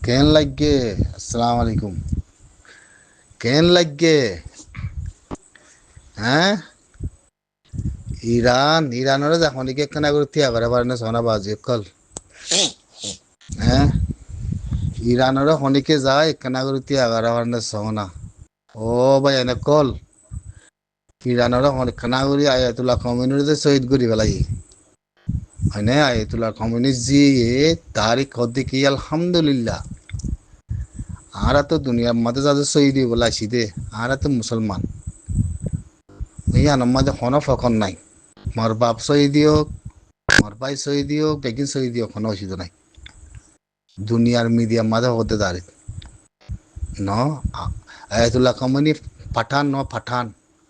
কেন লাগে? আসসালামু আলাইকুম। কেন লাগে? হ্যাঁ, ইরানের এখন কি কেনা করতে আবার আবার না সোনা বাজি কল। হ্যাঁ, ইরানের হনিকে যায় কেনা করতে আবার আবার না সোনা। ও ভাই এনে কল ইরানের হনি কেনা করি আয়াতুল্লাহ খমেনির যে শহীদ করি বেলাই হয়নে আয়াতুল্লাহ খমেনি জি তারিখ হদ্দি কি আলহামদুলিল্লাহ। আরা তো দুনিয়ার মাঝে যাদের শহীদ বলে আসি দে আরা তো মুসলমান ইয়ানোর মাঝে হন ফকন নাই। মোর বাপ শহীদ হোক, মোর ভাই শহীদ হোক, বেগিন শহীদ হোক, কোনো অসুবিধা নাই। দুনিয়ার মিডিয়ার মাঝে হতে দাঁড়িয়ে ন আয়াতুল্লাহ খমেনি পাঠান ন পাঠান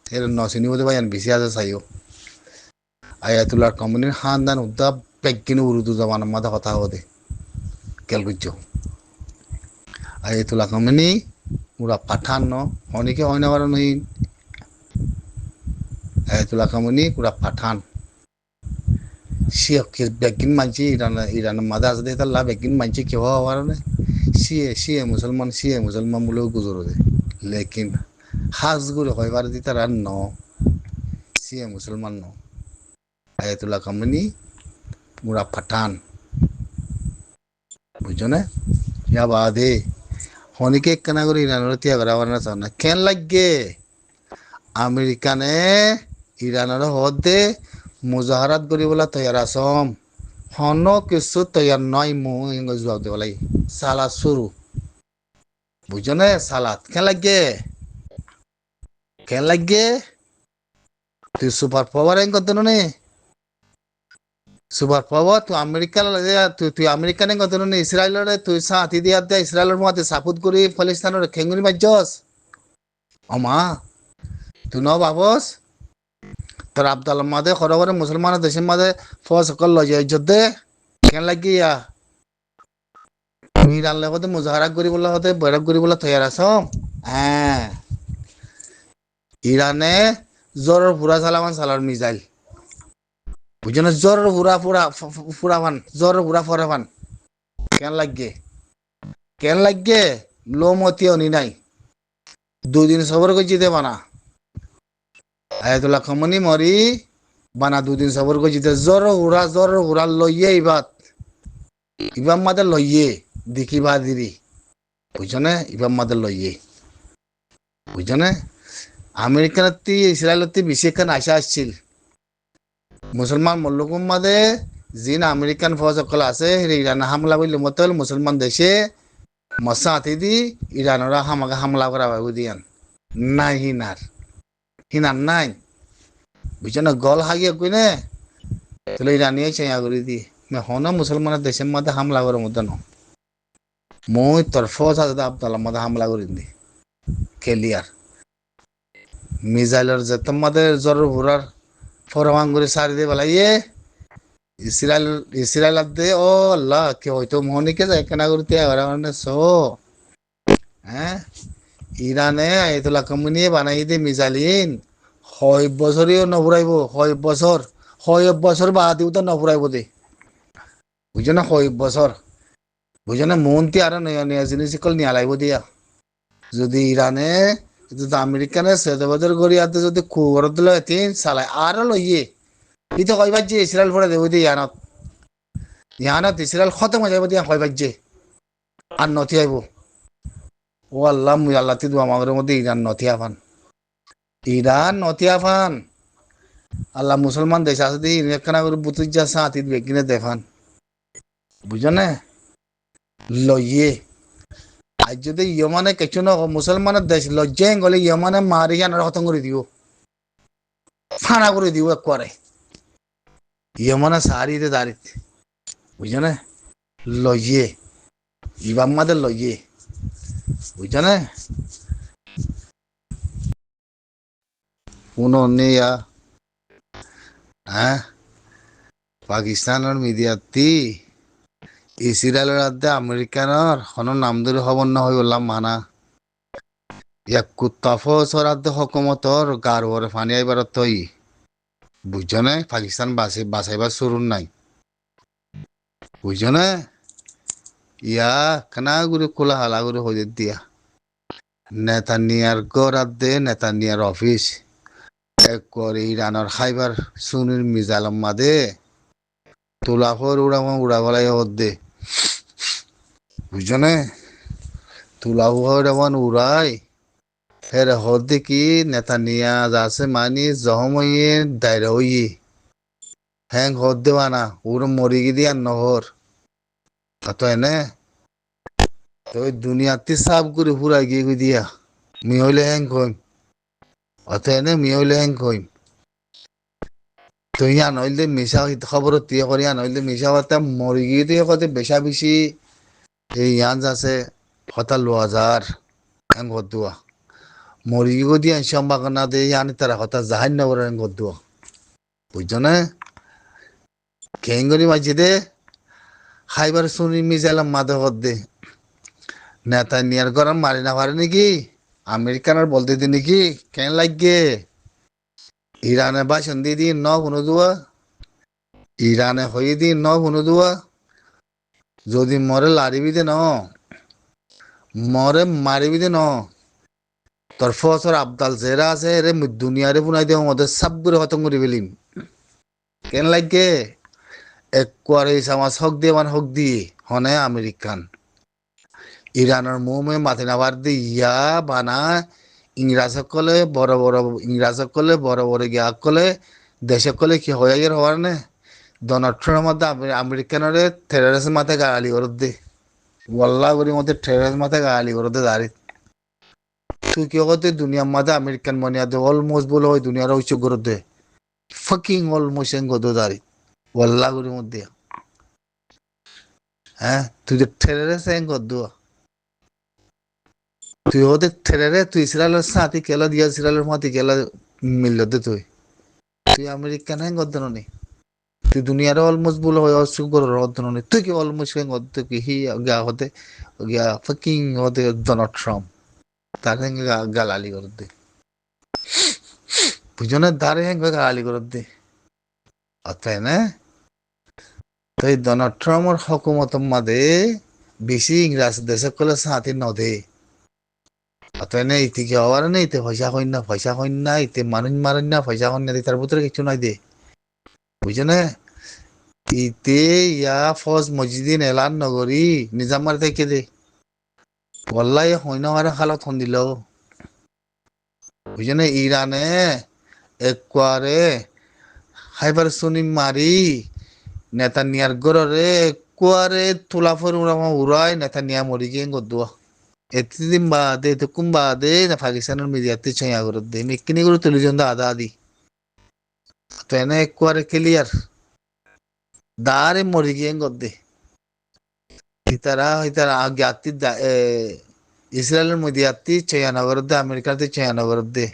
এর নসিনী হতে ভাই বেশি আছে চাইও আয়াতুল্লাহ খমেনির খানদান উদ্দা বেগিন উর্দু জবানের মাঝে কথা হতে কেল বুঝছো আয়াতুল্লাহ খমেনি পুরা পাঠান ন অনেকে হয় না পারে নই আয়াতুল্লাহ খমেনি পুরা পাঠান সিয়ে বেগিন মানছি ইরানের মাঝে আছে দে তার বেগিন মানছি কেউ হওয়ার সিয়ে মুসলমান বলেও গুজর দে লেকিন হাজ গুলো হইবার দি তারা ন সিয়ে মুসলমান ন আয়াতুল্লাহ খমেনি পুরা পাঠান বুঝছো না ইয়া বাদে হনিকে কেনা করে ইরানের তিয়া করা না চাও না কেন লাগে আমেরিকানে ইরানের হদে মুজাহারাত কৰিবলৈ তৈয়াৰ আছম হন কিছু তৈয়ার নয় মু জবাব দেব লাই সালাদ শুরু বুঝছো না সালাদ কেন লাগে কেন লাগে তুই সুপার পাওয়ার এন করতে নে সুপার পাওয়ার তুই আমেরিকার তুই আমেরিকানে কত নে ইসরায়েলের তুই সাথী দিয়া দে ইসরায়েলের মধ্যে সাপোর্ট করি ফলিস্তানের খেঙ্গুনি মাজ্জস অমা তুই ন বাবস তোর আবদাল মাদে খর করে মুসলমানের দেশের মাঝে ফস সকল লজে ইজ্জত দে কেন লাগিয়া তুমি ইরান লগতে মুজাহারা কৰিবলৈ হতে বৈরক কৰিবলৈ তৈয়ার আছ হ্যাঁ ইরানে জোরের ফুরা চালামান চালার মিসাইল বুঝছো না জোরের ফুরাবান জোরের ফুরা ফরাবান কেন লাগে লো মতি অনি নাই দুদিন সবর করছি দে বানা আয়াতুল্লাহ খমেনি মরি বানা দুদিন সবর করছি দে জোর উড়া লইয়ে ইবাম মাদে লইয়ে দেখিবা দিরি বুঝছো না ইবাম মাদে লইয়ে বুঝছো না আমেরিকার ইসরায়েলত বেশিক্ষণ আশা আসছিল মুসলমান মল্লুকুম মাদে জিন আমেরিকান ফৌজ সকল আছে ইরান হামলা বললে মতো মুসলমান দেশে মশা হাতি দি ইরানরা হামাকে হামলা করা ভাবি দিয়ান নাই হিনার নাই বুঝছো না গল হাগিয়ে কই নে তাহলে ইরানিয়ে চেয়া করে দি হন মুসলমানের দেশের মধ্যে হামলা করে মতো ন মই তোর ফৌজ আছে আবদাল্লার মধ্যে হামলা করে দি ক্লিয়ার মিসাইলের যে তোমাদের জ্বর ঘোরার ফরমান করে সারি দিয়ে বেলাইয়ে ইসরায়েল দে ও আল্লাহ কে হয়তো মোহনিকে যায় কেনা করতে মানে হ্যাঁ ইরানে আয়াতুল্লাহ খমেনি বানাই দিয়ে মিসাইলিন 6 বছরেও নফুরাইব 6 বছর বাদেও তো নফুরাইব দে বুঝছো না 6 বছর বুঝছো না মন্ত্রী আর নয়া জিনিস সকল নিয়া লাগব দিয়া যদি ইরানে যদি আমেরিকানে 7 বছর গড়িয়াতে যদি কুয়ারত দিল তিন সালাই আরো লইয়ে ইতো কইবার যে ইসরায়েল পরে দেব দিয়ে ইয়ানত ইসরায়েল খতম হয়ে যাবে দিয়া কইবার যে আর নথি আইব ও আল্লাহ মুই আল্লাহ তি দোয়া মাগরের মধ্যে ইরান নথি আফান আল্লাহ মুসলমান দেশ আছে দি একখানা করে বুতুজা সাথী বেগিনে দেখান বুঝো না লইয়ে আজ যদি ইয়মানে কিছু না মুসলমানের দেশ লজ্জায় গলে ইয়মানে মারি আনার খতম করে দিও ফানা করে দিও একবারে ইয়মানে সারিতে দাঁড়িতে বুঝছো না লইয়ে ইবাম মাদের লইয়ে বুঝছো না কোনো নেয়া হ্যাঁ পাকিস্তানের মিডিয়াতি ইসরায়েলের আদে আমেরিকানের কোনো নাম ধরে খবর না হয়ে বললাম মানা এক কুত্তা ফসরাত হকুমতর গারোর ফানি আইবার তৈ বুঝছ না পাকিস্তান বাঁচাইবার শুরুর নাই বুঝছ না ইয়া কানা গুরি খোলা হালা গুরি হয়ে দিয়া নেতানিয়ার গড়াত দে নেতানিয়ার অফিস এক করে ইরানের খাইবার সুনির মিজালাম মাদে তুলাফর উড়াবলাই দে বুঝছ না তুলাফর উড়াই ফের হদ্দে কি নেতানিয়া যাচ্ছে মানি জহময়ে দায়রা হইয়ে হ্যাং হদ্দে বানা উড় মরি গি দিয়া নহর তো এনে তো দুনিয়াতে সাফ করে ফুরাই গিয়ে দিয়া মি হইলে হ্যাং কইম অত এনে মি হইলে হ্যাং কইম তো ইয়া নইলে মিশা খবর তিয়া করি ইয়া নইলে মিশা কথা মরি গিয়ে দিয়ে কতে বেশা বেশি এই ইয়ান আছে হতা 5,000 হ্যাং হদ্দুয়া মরি গিয়ে দিয়া সম্ভাবনা দে ইয়ানি তারা কথা জাহান নগর হ্যাং হদ্দুয়া বুঝছো না খেঙ্গরি মাঝে দে খাইবার শুনি মিজালাম মাদে হদ্দে নেতা নিয়ার গরম মারি না পারে নাকি আমেরিকানার বলতে দি নাকি কেন লাগে ইরানে ভাষণ দিয়ে দিন ন শুনো দুয়া ইরানে হয়ে দিন ন শুনো দুয়া যদি মরে লারিবি দে ন মরে মারিবি দে ন তোর ফসর আবদাল জেরা আছে রে দুনিয়ারে বুনাই দেব মধ্যে সব করে খতম করে ফেলিম কেন লাগে এক কোয়ারে সমাজ হক দিয়ে মান হক দিয়ে হনে আমেরিকান ইরানের মুমে মাথে নাবার দি ইয়া বানা ইংরাজ সকলে বড় বড় ইংরাজ সকলে বড় বড় গিয়া কলে দেশ সকলে কি হয়ে গেল হওয়ার নে ডোনাল্ড ট্রাম্পের মধ্যে আমেরিকানের টেররিস্ট মাথায় গালি করে দে ওয়াল্লা করি মধ্যে টেররিস্ট মাথায় গালি করে দে দাঁড়ি তুই কি করতে দুনিয়ার মাঝে আমেরিকান মনিয়া দে অলমোস্ট বলে ওই দুনিয়ার ওই করে দে ফাকিং অলমোস্ট এন গদ দাঁড়ি ওয়াল্লা করি মধ্যে হ্যাঁ তুই যে টেররিস্ট এন গদ তুই ওদের ঠেলে রে তুই ইসরায়েলের সাথে কেলা দিয়া ইসরায়েলের মাতি কেলা মিলল দে তুই আমেরিকান হ্যাঁ গদ্দন নি তুই দুনিয়ার অলমোস্ট বলে হয় অসুগর গদ্দন নি তুই কি অলমোস্ট হ্যাঁ গদ্দ কি হি গা হতে গিয়া ফাকিং হতে ডোনাল্ড ট্রাম্প তার সঙ্গে গালালি করে দে বুঝনে দাঁড়ে হ্যাঁ গালালি করে দে অতএব না তাই ডোনাল্ড ট্রাম্পের হকুমত মাদে বেশি ইংরাজ দেশে কলে সাথে নদে অতএব ইতি কি হওয়ার নেই ইতে পয়সা হইন না ইতে মানুষ মারেন না পয়সা হইন না তার ভিতরে কিছু নাই দে বুঝছো না ইতে ইয়া ফজ মসজিদিন এলান নগরী নিজামার থেকে দে বল্লাই হইন আর খালত হন দিল বুঝছো না ইরানে একবারে খাইবার শুনি মারি নেতা নিয়ার গড়ে একবারে তুলাফর উড়াই নেতা নিয়া মরি গিয়ে গদুয়া এতদিন বাদে এতক্ষণ বাদে পাকিস্তানের মিডিয়াতে ছয়া করে দে মেকিনি করে তুলিজন আদা আদি তো এনে একবারে ক্লিয়ার দারে মরি গিয়ে গদ্দে ইতারা জ্ঞাতি ইসরায়েলের মিডিয়াতে ছয়া নগর দে আমেরিকাতে ছয়া নগর দে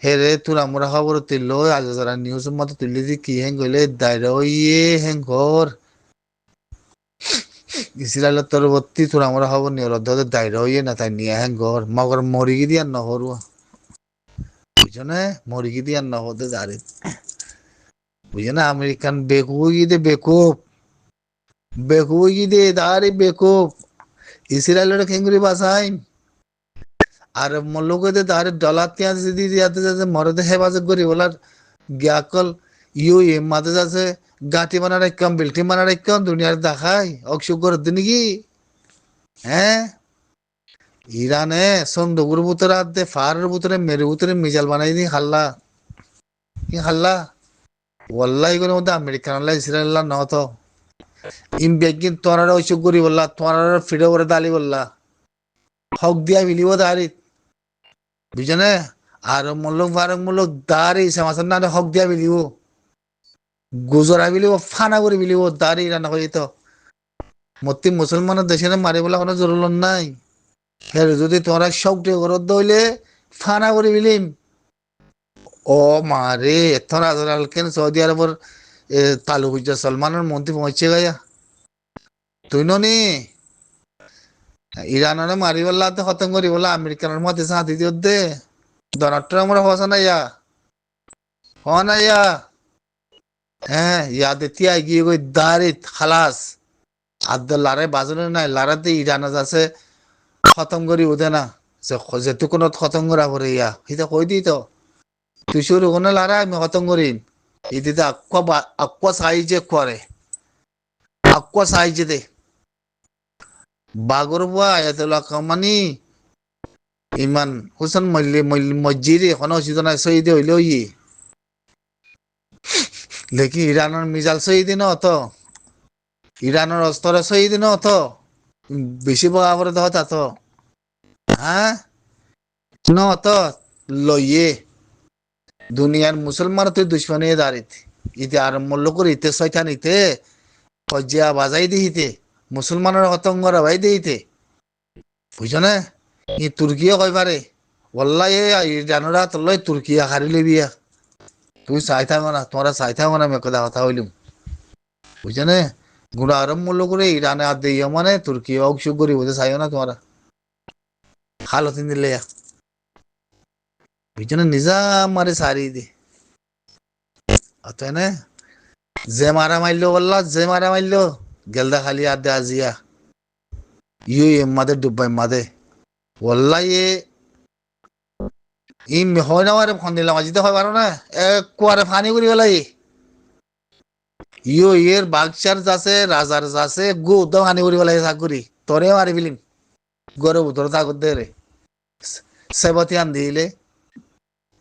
হেরে তোর আমরা খবর তুলল আজ যারা নিউজ মতো তুললি যে কি হেং গইলে দায়রা ইয়ে হেং ঘর ইসরায়েলের তরবর্তী তোর আমরা খবর নিয়ে রদ্দে দায়রা ইয়ে না তাই নিয়ে হেং ঘর মগর মরি গি দিয়া নহরুয়া বুঝছো না মরি গি দিয়া নহদে দাঁড়ি বুঝছো না আমেরিকান বেকুবি দে বেকুবি দে দাঁড়ি বেকুব ইসরায়েলের খেঙ্গুরি বাসাই আর মল্লকে দাঁড়ি ডলার তিয়া যদি দিয়াতে যাচ্ছে মরদে হেফাজত করি বলার গিয়াকল মাঝে যাচ্ছে গাঁটি বানা রাখতাম বিল্টি বানা রাখতাম দুনিয়ার দেখাই অক্সুক করে নাকি হ্যাঁ ইরানে সন্দুকুর ভিতরে আদে ফারের ভিতরে মেরু ভিতরে মিজাইল বানাই দি খাল্লা কি খাল্লা ওয়াল্লাহি করে মধ্যে আমেরিকান ইসরায়েল নহত ইম বেগিন তোরার অসুখ করি বললা তোরার ফিরে করে দালি বললা হক দিয়া মিলিব দাঁড়ি বুঝনে আর মূলক দাঁড়ি সমাচার না হক দিয়া মিলিব গুজরা মিলিব ফানা করে মিলিব দাঁড়ি রান্না করি তো মতি মুসলমানের দেশে মারি বলা কোনো জরুরত নাই ফের যদি তোরা শক্তি করত দইলে ফানা করে মিলিম ও মারে এথর আজরালকেন সৌদি আরবের তালু বুঝা সলমানের মন্ত্রী পৌঁছে গায়া তুই নি ইরানরে মারি বললা তো খতম করি বলা আমেরিকানের মধ্যে সাথে দিও দে ডোনাল্ড ট্রাম্পর হসা না ইয়া হ না ইয়া হ্যাঁ ইয়াদে তিয়াই গিয়ে গই দারিত খালাস আদ লারে বাজনে নাই লারাতে ইরান আছে খতম করি উদে না যে যেটুকুনত খতম করা পরে ইয়া হিতা কই দি তো তুই শুরু কোনে লারা আমি খতম করিম ইদিতে আকwa সাইজে করে আকwa সাইজে দে বাগর বুয়া আয়াতুল্লাহ কামানি ইমান হুসেন মসজিদ এখনো অসুবিধা নাই শহীদ হইলেও ই লেকি ইরানের মিজাইল শহীদ ন অত ইরানের অস্ত্র শহীদ ন অত বেশি বগা করে দেহ তা তো হ্যাঁ ন অত লইয়ে দুনিয়ার মুসলমান তুই দুশ্মনী দাঁড়িত ইতে আর মূল্য করে ইতে শয়তান ইতে ফজিয়া বাজাই দিহিতে মুসলমানের হতঙ্গরা ভাই দিহিতে বুঝছো না ই তুর্কিও কই পারে ওল্লাই ইরানরা তোলাই তুর্কিয়া হারি লিবিয়া তুই চাই থাকো না তোমরা চাই থাকো না আমি কথা হইলুম বুঝছো না গুড়া আরম মূল্য করে ইরানে আর দিয়ে মানে তুর্কি অংশুক করি বুঝে চাইও না তোমরা খালো তিন দিলে বুঝছো না নিজা মারে সারি দে অত না যে মারা মারলো বললা যে মারা মারলো গেলদা খালি আর দে আজিয়া ইউ মাদে ডুবাই মাদে ওল্লাই ই হয় না মারে ফোন দিলাম আজিতে হয় পারো না এক কুয়ারে ফানি করি গেলাই ইও ইয়ের বাগচার যাচ্ছে রাজার যাচ্ছে গো উদ্দাম ফানি করি গেলাই চাকরি তোরে মারি ফেলিম গরে উত্তর থাকত দে রে সেবতি আন দিলে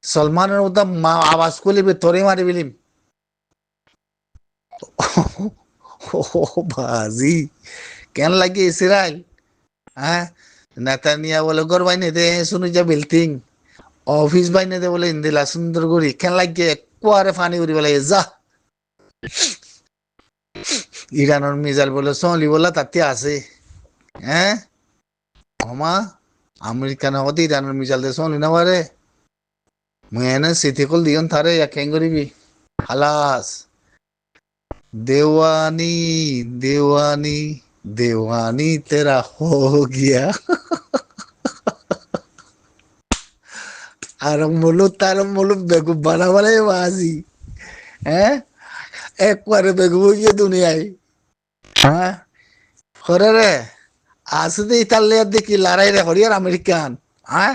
সলমানের উদ্দাম মা আওয়াজ করলিবে তোরে মারি ফেলিম ও বাজি কেন লাগে ইসরায়েল হ্যাঁ নেতানিয়া বলে গর বাইনে দে শুনি যা বিল্ডিং অফিস বাইনে দে বলে ইন্দিলা সুন্দর করি কেন লাগে কুয়ারে ফানি করি বলে যা ইরানের মিজাইল বলে চলি বলে তাতে আছে হ্যাঁ ক্ষমা আমেরিকান হতে ইরানের মিজাইল দিয়ে চলি না পারে মুই এনে সিটি কল দিয়ন থারে কেন করিবি খালাস দেওয়ানি দেওয়ানি দেওয়ানি তেরা হো গিয়া আর মুলু বেগু বানাবারে বাজি হ্যাঁ একবারে বেগু গিয়ে দুনিয়ায় হ্যাঁ হরে রে আসে দে ইতালে দেখি লড়াই রে হরিয়ার আমেরিকান হ্যাঁ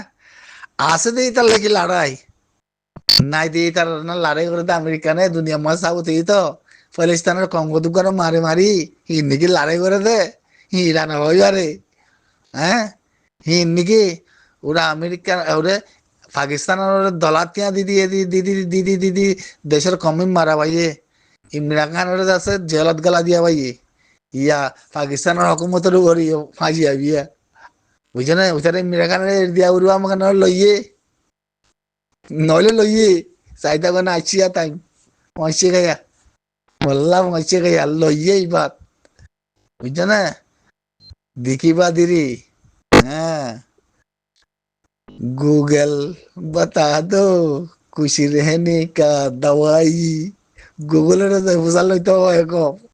আসে দে ইতালে কি লড়াই নাই দিয়ে তার না লড়াই করে আমেরিকানে দুনিয়া মাস সাউথ তো ফলিস্তানের কঙ্গো দুকানো মারি মারি হিন্দিকে লড়াই করে দে ইরান হয়ে আরে হ্যাঁ হিন্দিকে ওরা আমেরিকান ওরে পাকিস্তানের দলাতিয়া দিদি দিদি দিদি দিদি দেশের কমই মারা ভাইয়ে ইমরান খানের আছে জেলত গলা দিয়া ভাইয়ে ইয়া পাকিস্তানের হকুমতের উপর ফাঁসিয়া বিয়া বুঝছে না ওইখানে ইমরান খানের দিয়া উড়বা আমাকে লইয়ে নইলে লইয়ে চাইতা কোন আসিয়া তাই মসে গাইয়া বললাম মসে গাইয়া লইয়ে এইবার বুঝছো না দেখিবা দিরি হ্যাঁ गूगल बता दो खुशी रहने का दवाई गूगल बुझाल তো